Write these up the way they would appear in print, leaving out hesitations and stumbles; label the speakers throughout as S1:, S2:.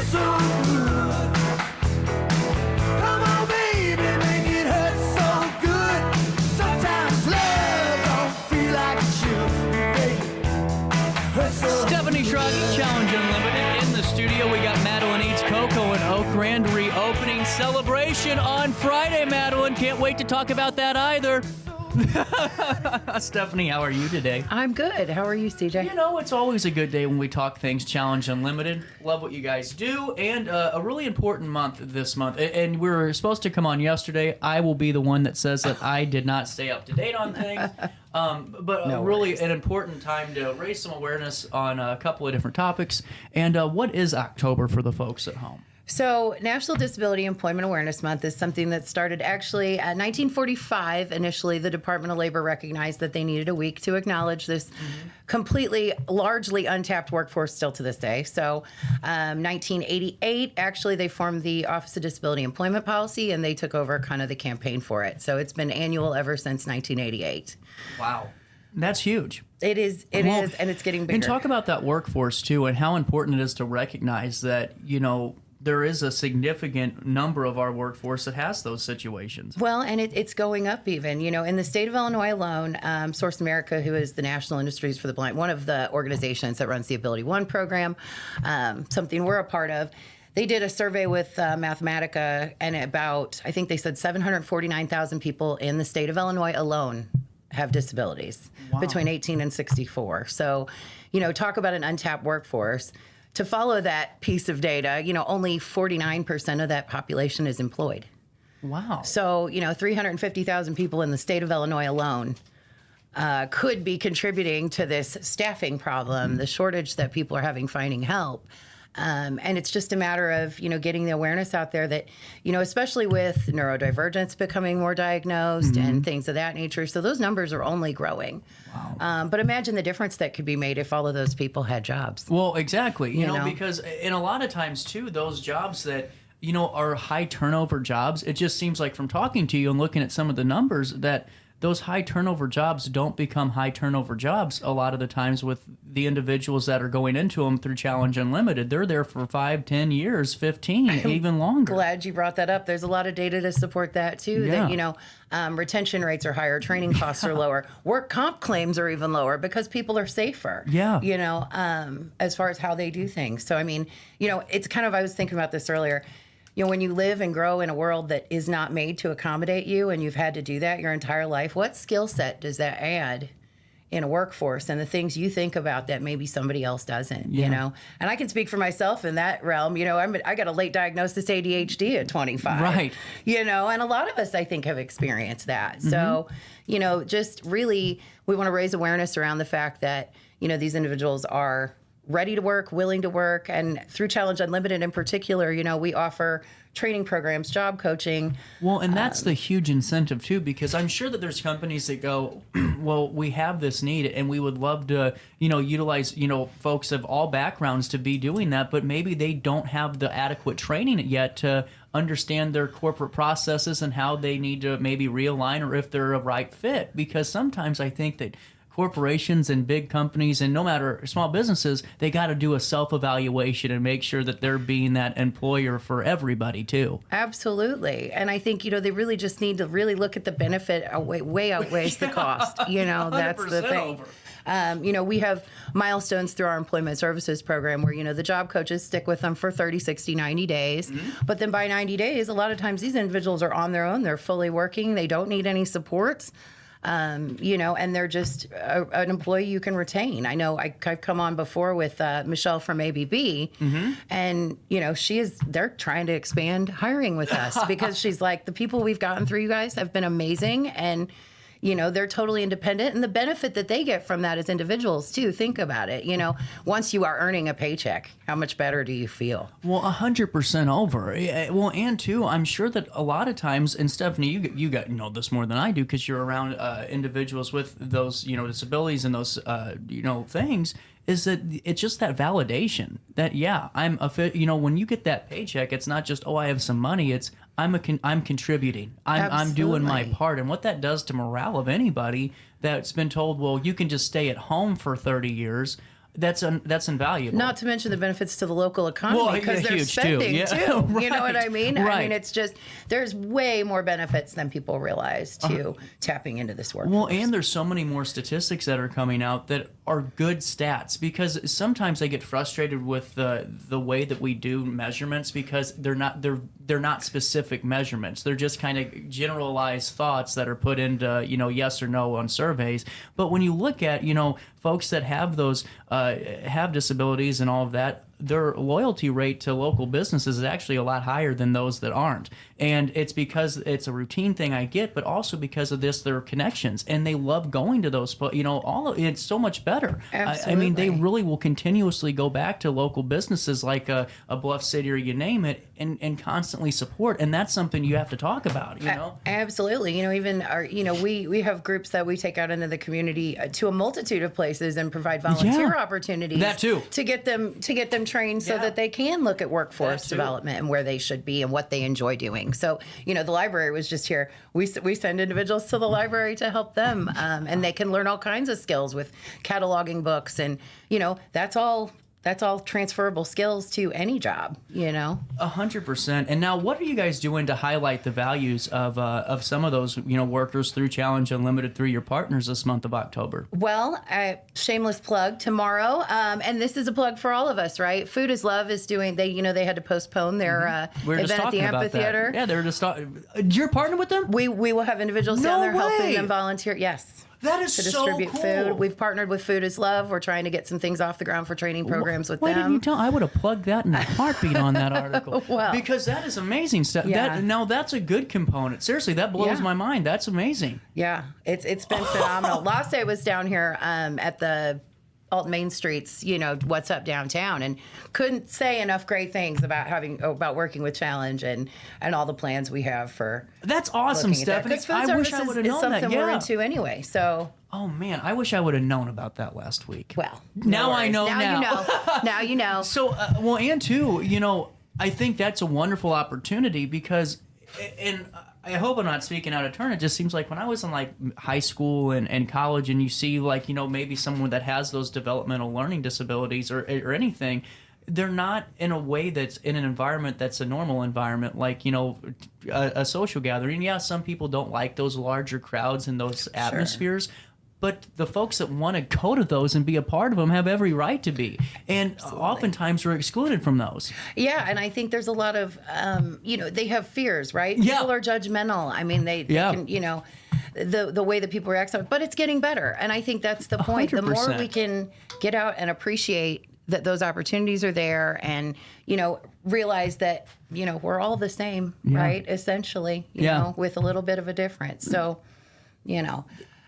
S1: so good. Come on, baby, make it hurt so good. Sometimes love don't feel like it should, baby. Hurt so
S2: Stephanie Shruggy, Challenge Unlimited. In the studio, we got Madeline Eats Coco and Oak Grand reopening celebration on Friday, Madeline. Can't wait to talk about that either. Stephanie, how are you today?
S3: I'm good. How are you, CJ?
S2: You know, it's always a good day when we talk things Challenge Unlimited. Love what you guys do, and a really important month this month. And we were supposed to come on yesterday. I will be the one that says that I did not stay up to date on things. But
S3: No
S2: really
S3: worries.
S2: an important time to raise some awareness on a couple of different topics. And what is October for the folks at home?
S3: So, National Disability Employment Awareness Month is something that started actually in 1945. Initially, the Department of Labor recognized that they needed a week to acknowledge this completely, largely untapped workforce still to this day. So, 1988, actually, they formed the Office of Disability Employment Policy, and they took over kind of the campaign for it. So, it's been annual ever since 1988.
S2: Wow. That's huge.
S3: It is, and it's getting bigger.
S2: And talk about that workforce, too, and how important it is to recognize that, you know, there is a significant number of our workforce that has those situations.
S3: Well, and it's going up even. You know, in the state of Illinois alone, Source America, who is the National Industries for the Blind, one of the organizations that runs the Ability One program, something we're a part of, they did a survey with Mathematica, and about, I think they said 749,000 people in the state of Illinois alone have disabilities between 18 and 64. So, you know, talk about an untapped workforce. To follow that piece of data, you know, only 49% of that population is employed.
S2: Wow.
S3: So, you know, 350,000 people in the state of Illinois alone could be contributing to this staffing problem, the shortage that people are having finding help. And it's just a matter of, you know, getting the awareness out there that, you know, especially with neurodivergence becoming more diagnosed and things of that nature. So those numbers are only growing. Wow. But imagine the difference that could be made if all of those people had jobs.
S2: Well, exactly. You know,
S3: know?
S2: because in a lot of times, too, those jobs that, you know, are high turnover jobs, it just seems like from talking to you and looking at some of the numbers that those high turnover jobs don't become high turnover jobs a lot of the times with the individuals that are going into them through Challenge Unlimited. They're there for 5, 10 years, 15, even longer.
S3: Glad you brought that up. There's a lot of data to support that too.
S2: Yeah.
S3: That, you know, retention rates are higher, training costs are lower, work comp claims are even lower because people are safer.
S2: Yeah.
S3: You know, as far as how they do things. So I mean, you know, it's kind of, I was thinking about this earlier. You know, when you live and grow in a world that is not made to accommodate you and you've had to do that your entire life, what skill set does that add in a workforce and the things you think about that maybe somebody else doesn't, you know? And I can speak for myself in that realm. You know, I got a late diagnosis ADHD at 25.
S2: Right.
S3: You know, and a lot of us, I think, have experienced that. So, you know, just really, we want to raise awareness around the fact that, you know, these individuals are ready to work, willing to work. And through Challenge Unlimited in particular, you know, we offer training programs, job coaching.
S2: Well, and that's the huge incentive, too, because I'm sure that there's companies that go, well, we have this need and we would love to, you know, utilize, you know, folks of all backgrounds to be doing that, but maybe they don't have the adequate training yet to understand their corporate processes and how they need to maybe realign or if they're a right fit. Because sometimes I think that corporations and big companies and no matter small businesses, they got to do a self-evaluation and make sure that they're being that employer for everybody too.
S3: Absolutely. And I think, you know, they really just need to really look at the benefit way outweighs the cost. You know, that's the
S2: 100%
S3: thing.
S2: over.
S3: You know, we have milestones through our employment services program where, you know, the job coaches stick with them for 30, 60, 90 days. But then by 90 days, a lot of times these individuals are on their own. They're fully working. They don't need any supports. You know, and they're just an employee you can retain. I know I've come on before with Michelle from ABB, and, you know, they're trying to expand hiring with us because she's like, the people we've gotten through you guys have been amazing, and, you know, they're totally independent, and the benefit that they get from that as individuals, too. Think about it. You know, once you are earning a paycheck, how much better do you feel?
S2: Well, 100% over. Well, and too, I'm sure that a lot of times, and Stephanie, you got know this more than I do because you're around individuals with those, you know, disabilities and those, you know, things. Is that it's just that validation that I'm a fit. You know, when you get that paycheck, it's not just I have some money. It's I'm contributing. I'm doing my part, and what that does to morale of anybody that's been told, well, you can just stay at home for 30 years. that's invaluable.
S3: Not to mention the benefits to the local economy
S2: Well,
S3: because
S2: yeah,
S3: they're
S2: huge, too.
S3: spending
S2: Yeah.
S3: too.
S2: Right.
S3: You know what I mean? I
S2: Right.
S3: mean, it's just there's way more benefits than people realize to tapping into this workforce.
S2: Well, and there's so many more statistics that are coming out that are good stats, because sometimes I get frustrated with the way that we do measurements, because they're not specific measurements. They're just kind of generalized thoughts that are put into yes or no on surveys. But when you look at folks that have those have disabilities and all of that, their loyalty rate to local businesses is actually a lot higher than those that aren't. And it's because it's a routine thing, I get, but also because of their connections, and they love going to those. It's so much better. I mean, they really will continuously go back to local businesses like a Bluff City or you name it, and constantly support. And that's something you have to talk about.
S3: Absolutely. Even we have groups that we take out into the community to a multitude of places and provide volunteer opportunities.
S2: That too.
S3: To get them trained so that they can look at workforce development and where they should be and what they enjoy doing. So, the library was just here. We send individuals to the library to help them, and they can learn all kinds of skills with cataloging books, and that's all transferable skills to any job.
S2: 100%. And now, what are you guys doing to highlight the values of some of those workers through Challenge Unlimited through your partners this month of October?
S3: Well, shameless plug tomorrow, and this is a plug for all of us, right? Food is Love is doing. They had to postpone their event at the amphitheater.
S2: Yeah, they're just. You're partnered with them?
S3: We will have individuals down there helping them volunteer. Yes.
S2: That is
S3: to
S2: so
S3: distribute
S2: cool.
S3: food. We've partnered with Food is Love. We're trying to get some things off the ground for training programs with
S2: Why
S3: them.
S2: didn't you tell? I would have plugged that in a heartbeat on that article.
S3: Well,
S2: because that is amazing stuff.
S3: Yeah.
S2: Now that's a good component. Seriously, that blows my mind. That's amazing.
S3: Yeah, it's been phenomenal. Last day was down here at the Alt Main Streets, What's Up Downtown, and couldn't say enough great things about working with Challenge and all the plans we have for.
S2: That's awesome, Stephanie.
S3: Because food
S2: I wish I
S3: services
S2: would have
S3: is
S2: known that.
S3: something we're into anyway. So.
S2: Oh man, I wish I would have known about that last week.
S3: Well,
S2: now I know.
S3: Now you know. Now you know.
S2: So, and too, I think that's a wonderful opportunity because, and I hope I'm not speaking out of turn. It just seems like when I was in like high school and college, and you see like maybe someone that has those developmental learning disabilities or anything, they're not in a way that's in an environment that's a normal environment, like a social gathering. Yeah, some people don't like those larger crowds and those atmospheres. But the folks that want to go to those and be a part of them have every right to be. And oftentimes we're excluded from those.
S3: Yeah, and I think there's a lot of, they have fears, right?
S2: Yeah.
S3: People are judgmental. I mean, they can, the way that people react. But it's getting better. And I think that's the point.
S2: 100%.
S3: The more we can get out and appreciate that those opportunities are there and, realize that, we're all the same, right? Essentially, you know, with a little bit of a difference. So,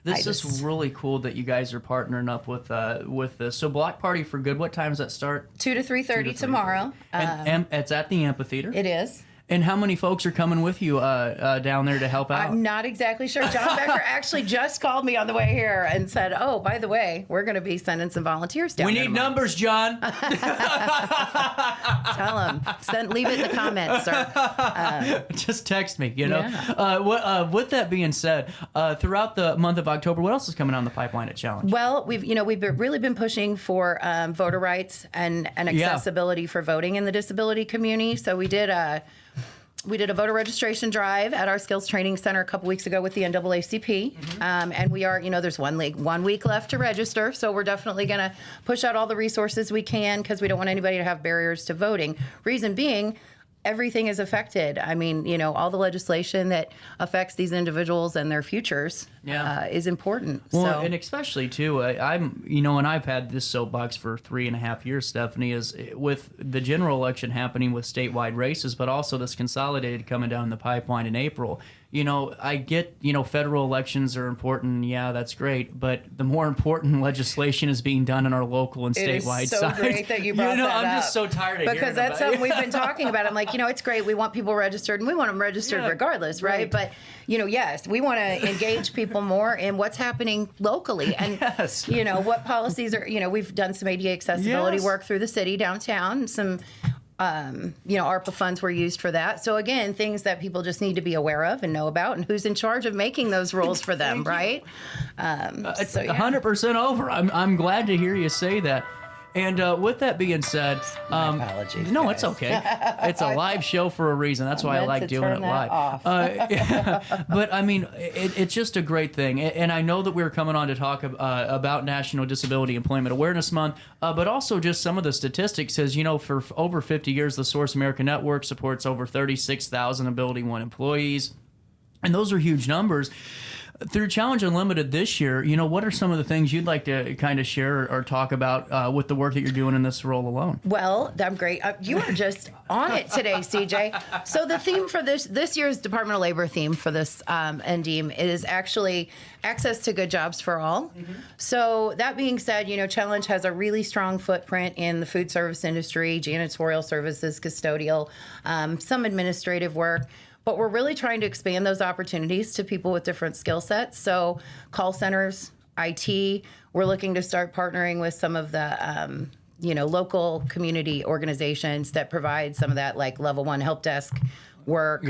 S2: This is really cool that you guys are partnering up with this. So Block Party for Good, what time does that start?
S3: 2 to 3:30 tomorrow.
S2: And it's at the amphitheater?
S3: It is.
S2: And how many folks are coming with you down there to help out?
S3: I'm not exactly sure. John Becker actually just called me on the way here and said, "Oh, by the way, we're going to be sending some volunteers down."
S2: We need numbers, John.
S3: Tell him. Leave it in the comments, sir.
S2: Just text me. With that being said, throughout the month of October, what else is coming down the pipeline at Challenge?
S3: Well, we've really been pushing for voter rights and accessibility for voting in the disability community. So we did a voter registration drive at our skills training center a couple weeks ago with the NAACP. And we are, there's 1 week left to register. So we're definitely going to push out all the resources we can because we don't want anybody to have barriers to voting. Reason being, everything is affected. I mean, all the legislation that affects these individuals and their futures is important.
S2: Well, and especially too, I'm, and I've had this soapbox for 3.5 years, Stephanie, is with the general election happening with statewide races, but also this consolidated coming down the pipeline in April. I get, federal elections are important. Yeah, that's great. But the more important legislation is being done in our local and statewide sides.
S3: It is so great that you brought that up.
S2: I'm just so tired of
S3: because that's something we've been talking about. I'm like, it's great. We want people registered, and we want them registered regardless, right? But, yes, we want to engage people more in what's happening locally. And, what policies are, we've done some ADA accessibility work through the city downtown, some ARPA funds were used for that. So again, things that people just need to be aware of and know about, and who's in charge of making those rules for them, right?
S2: It's 100% over. I'm glad to hear you say that. And with that being said,
S3: apologies,
S2: no,
S3: guys.
S2: it's okay. It's a live show for a reason. That's why I like doing it live. But I mean, it's just a great thing. And I know that we're coming on to talk about National Disability Employment Awareness Month, but also just some of the statistics says, for over 50 years, the Source America Network supports over 36,000 Ability One employees. And those are huge numbers. Through Challenge Unlimited this year, what are some of the things you'd like to kind of share or talk about with the work that you're doing in this role alone?
S3: Well, I'm great. You are just on it today, CJ. So the theme for this year's Department of Labor theme for this NDEAM is actually access to good jobs for all. Mm-hmm. So that being said, Challenge has a really strong footprint in the food service industry, janitorial services, custodial, some administrative work. But we're really trying to expand those opportunities to people with different skill sets. So call centers, IT, we're looking to start partnering with some of the, local community organizations that provide some of that, like level 1 help desk work,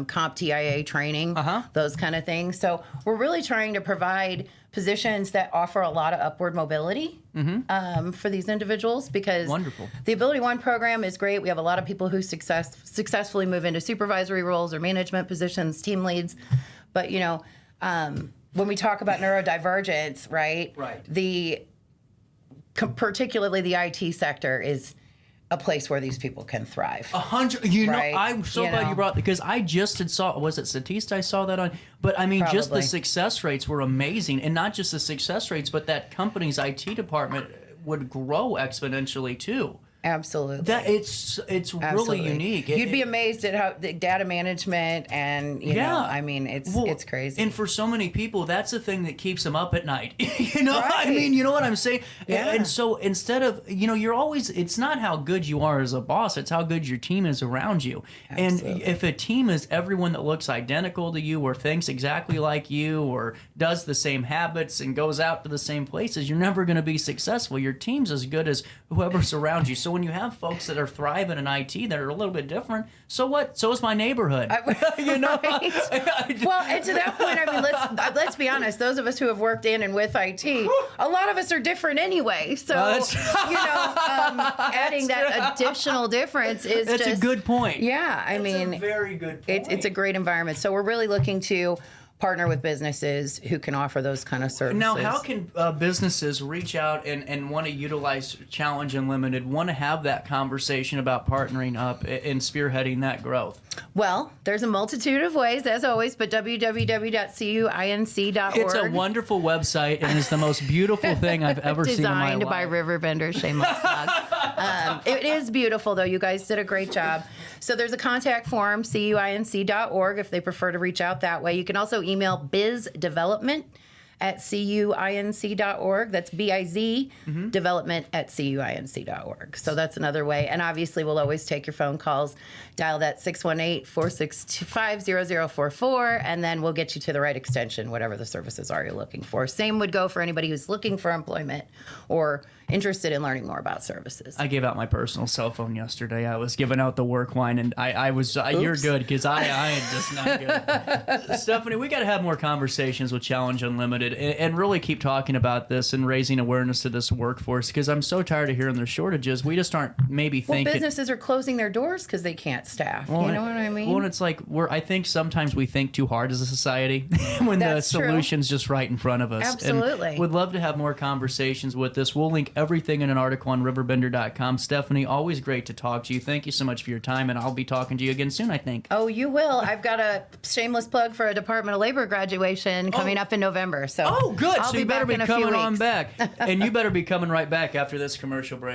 S3: comp TIA training, those kind of things. So we're really trying to provide positions that offer a lot of upward mobility for these individuals, because the Ability One program is great. We have a lot of people who successfully move into supervisory roles or management positions, team leads. But, when we talk about neurodivergence, right. Particularly the IT sector is a place where these people can thrive.
S2: 100. I'm so glad you brought, because I just saw, was it Statista I saw that on? But I mean, just the success rates were amazing, and not just the success rates, but that company's IT department would grow exponentially too.
S3: Absolutely.
S2: That it's really unique.
S3: You'd be amazed at how the data management and I mean it's crazy.
S2: And for so many people, that's the thing that keeps them up at night. I mean, you know what I'm saying?
S3: Yeah.
S2: And so instead of, you're always, it's not how good you are as a boss, it's how good your team is around you. Absolutely. And if a team is everyone that looks identical to you or thinks exactly like you or does the same habits and goes out to the same places, you're never going to be successful. Your team's as good as whoever's around you. So when you have folks that are thriving in IT that are a little bit different, so what? So is my neighborhood.
S3: Right. Well, and to that point, I mean, let's be honest. Those of us who have worked in and with IT, a lot of us are different anyway. So adding that additional difference is
S2: that's a good point.
S3: Yeah, I mean,
S2: a very good point.
S3: It's a great environment. So we're really looking to partner with businesses who can offer those kind of services.
S2: Now, how can businesses reach out and want to utilize Challenge Unlimited, want to have that conversation about partnering up and spearheading that growth?
S3: Well, there's a multitude of ways, as always, but www.cuinc.org.
S2: It's a wonderful website, and it's the most beautiful thing I've ever seen in my life.
S3: Designed by RiverBender, shameless plug. It is beautiful, though. You guys did a great job. So there's a contact form, cuinc.org, if they prefer to reach out that way. You can also email bizdevelopment@cuinc.org. That's BIZ, development@cuinc.org. So that's another way. And obviously, we'll always take your phone calls. Dial that 618-465-0044, and then we'll get you to the right extension, whatever the services are you're looking for. Same would go for anybody who's looking for employment or interested in learning more about services.
S2: I gave out my personal cell phone yesterday. I was giving out the work line, and I was, you're good, because I am just not good. Stephanie, we got to have more conversations with Challenge Unlimited and really keep talking about this and raising awareness to this workforce, because I'm so tired of hearing there's shortages. We just aren't maybe thinking.
S3: Businesses are closing their doors because they can't staff. You know what I mean?
S2: Well, it's like I think sometimes we think too hard as a society when
S3: That's
S2: the solution's just right in front of us.
S3: Absolutely.
S2: And would love to have more conversations with this. We'll link everything in an article on RiverBender.com. Stephanie, always great to talk to you. Thank you so much for your time, and I'll be talking to you again soon, I think.
S3: Oh, you will. I've got a shameless plug for a Department of Labor graduation coming up in November. So
S2: good.
S3: I'll
S2: so you better be
S3: back in a few
S2: coming on
S3: weeks.
S2: back. And you better be coming right back after this commercial break.